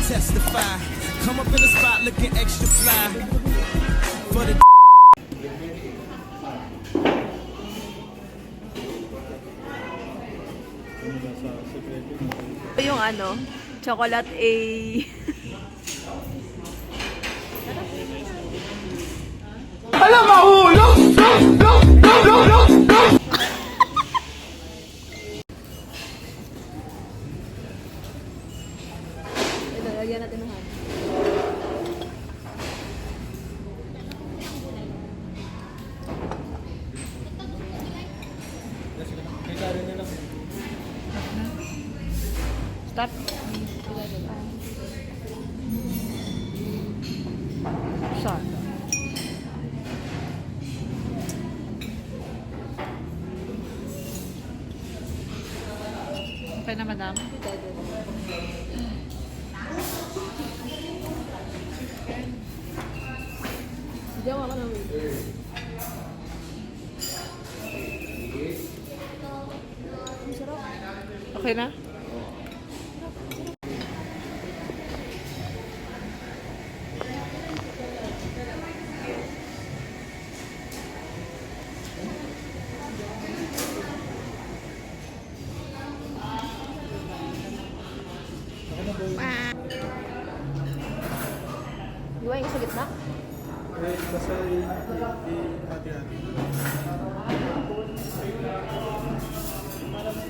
testify. Come up in the spot looking extra fly. For the Yung ano, chocolate A. Alam mahulog! Ito, lagyan natin ng hand. Stop. Saan? Okay na, madam? Diyan ako na wait. Okay na? Di ba yung sa gitna? Basta hati-hati.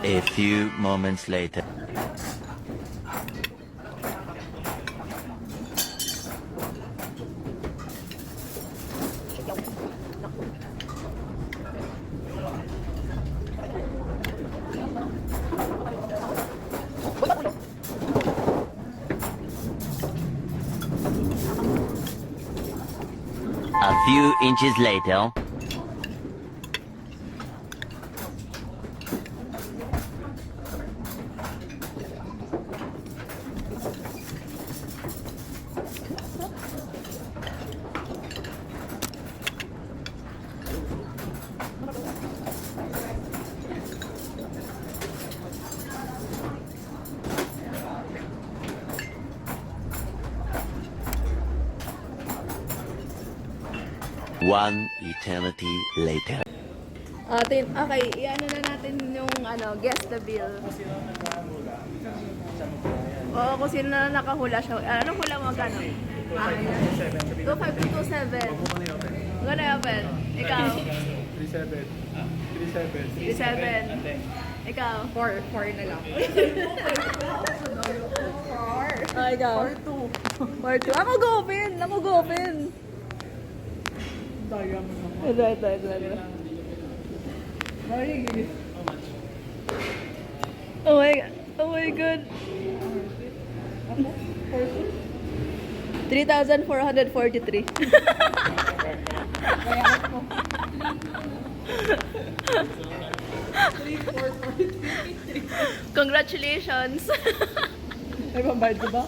A few moments later. A few inches later. One eternity later. Okay, i-ano na natin yung guess the bill. Oo, kung sino na nakahula siya. Anong hula mo magkano? 2527. Gonna open. Ikaw? 37. 37. Ikaw? 4 na lang. 4. Ah, ikaw? 4-2. Ako go-open! Ako go-open! Ito. Oh my god. 3,443. Congratulations. May pambayad ko ba?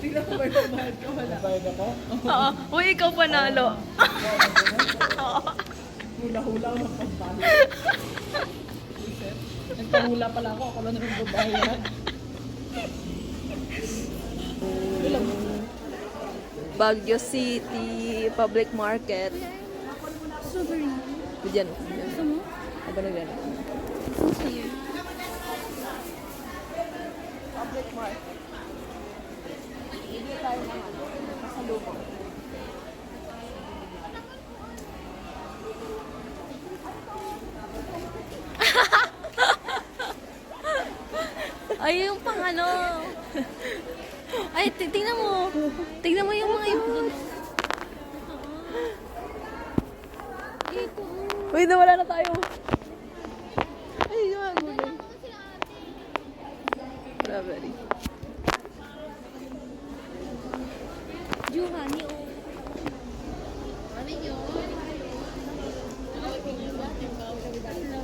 Tingnan ko ba yung pambayad ko? Wala. Bayad ako? Oo. Uy, ikaw panalo. Hula-hula ako ng pambayad. Nagpahula pala ako. Ako lang naman babayad. Baguio City Public Market. Strawberry. Diyan. Gusto mo? Aba na yan. Gusto sa'yo. Public Market. Hindi tayo ng pasalubong. Ay, yung pang ano. Ay, tingnan mo. Tingnan mo yung mga yun. Ito. Uy, nawala na tayo. Ay, yung mga gulay. Strawberry. Giovanni, oh.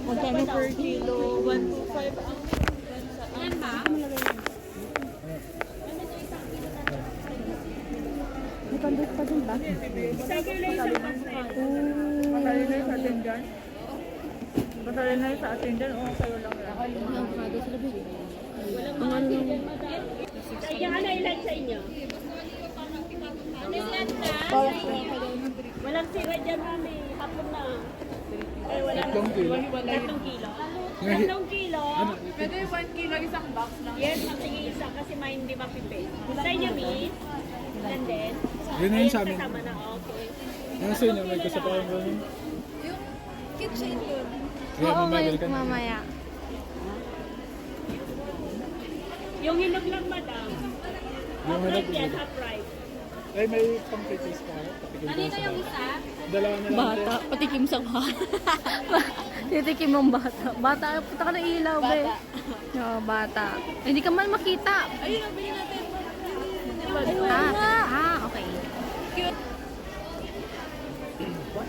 Magkano per kilo? 125 ang Yan ba? May pandit pa dun ba? Magkano na yung sa atin dyan? Masaya na yung sa atin dyan. Oo, kayo lang yan. Yung ano ilan sa inyo? Walang sira dyan, mami. Hapon na. Ay, walang 3 kilo. 3 kilo. 3 kilo. Pwede 1 kilo isang box lang. Yes, sige isa kasi may hindi mapipay. Sa inyo, miss? Ilan din? Yun na yun sa amin. Kasama na, okay. Yung sa inyo, may kasabayan ko yun. Yung kitchen yun. Kaya Oo, mamaya balikan. mamaya. Yung hinog lang, madam. Yung hinog. Half yan, half rice. Ay, may pang-purchase pa ako. Kanina yung isa? Dalawa na lang. Bata, patikim sa bata. Titikim ng bata. Bata, puta ka ng ilaw, be. Oo, bata. Hindi ka man makita. Ayun ang bilhin natin. Okay.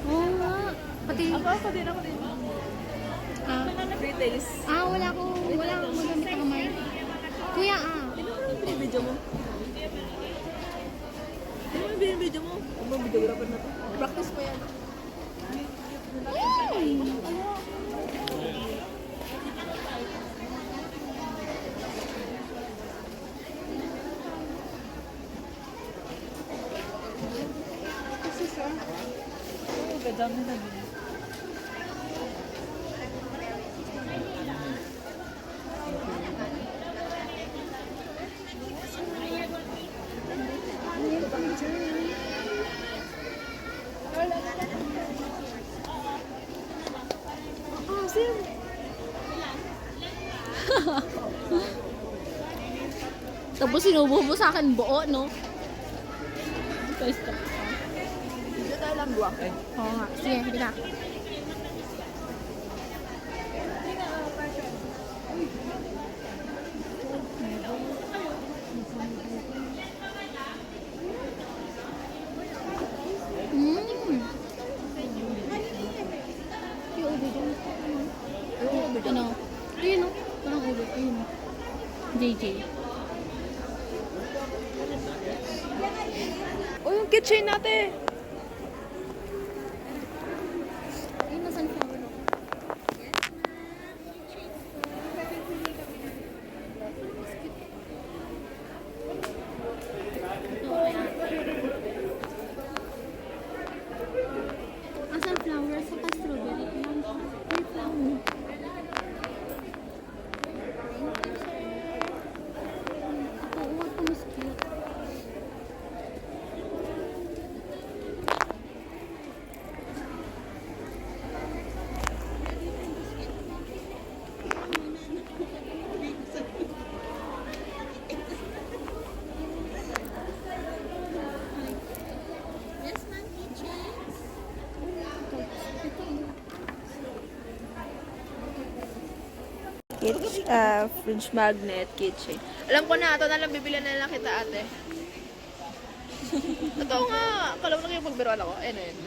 Oo nga. Pati, Ako din. Free taste. wala akong magamit sa kamay. Kuya, Binibidyo mo. Ano yung binibidyo mo? Ano yung videographer na to? Practice mo yan. Gadami na din. tapos sinubo mo sa akin buo, no? Dito tayo lang buwak. Oo nga. Sige, hindi na. Yung ubi dyan. Ano? Ayun, no? Parang ubi. Ayun. JJ. Oh, yung kitchen natin. Ayun na sunflower, no? Ang sunflower sa strawberry. May flower. Oo, ito mas cute. Fridge magnet, kitchen. Alam ko na, ito na lang bibili na lang kita, ate. Ito nga, kala mo na kayo pagbiruan ako. Ayun na yun.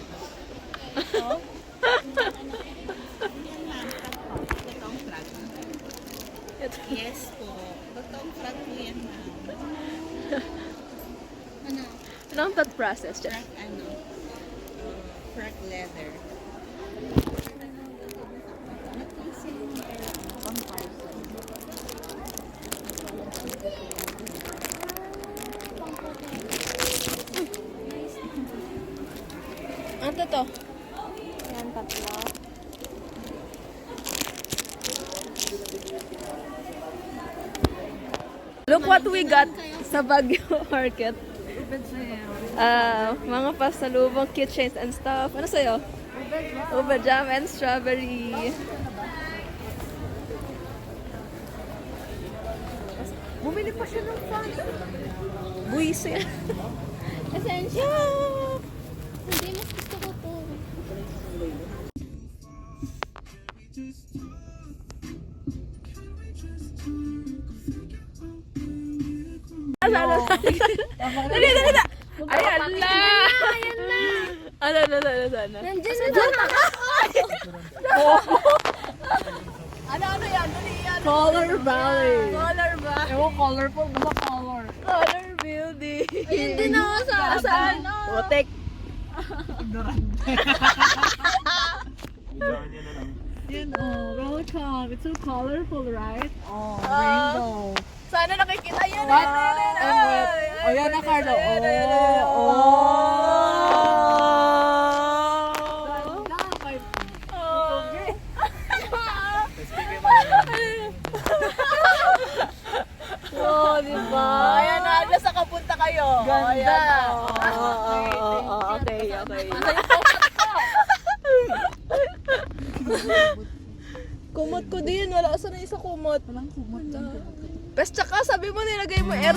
Yes po. Totoong flat po yan, ma'am. Ano ang thought process dyan? Crack leather. Ano to? Yan, tatlo. Look what we got sa Baguio Market. Mga pasalubong keychains and stuff. Ano sa'yo? Ube jam and strawberry. Bumili pa siya ng Fanta. Buwisit. Essential. Hindi, mas gusto ko to. Dali. Ay, ala! Ayan na. Ano? Nandiyan na doon. Ano yan? Dali yan. Color Valley. Color ba? Ewan, colorful. Basta color. Color building. Ayun din ako sa ano. Putek. Welcome. It's so colorful, right? Rainbow. Sana nakikita yun. Oh, yan na, Carlo. Oh, diba? Ayan na, nasa kapunta kayo. Ganda. Okay. Kumot ko din. Wala ka na isa kumot. Walang kumot. Pes, tsaka sabi mo nilagay mo air.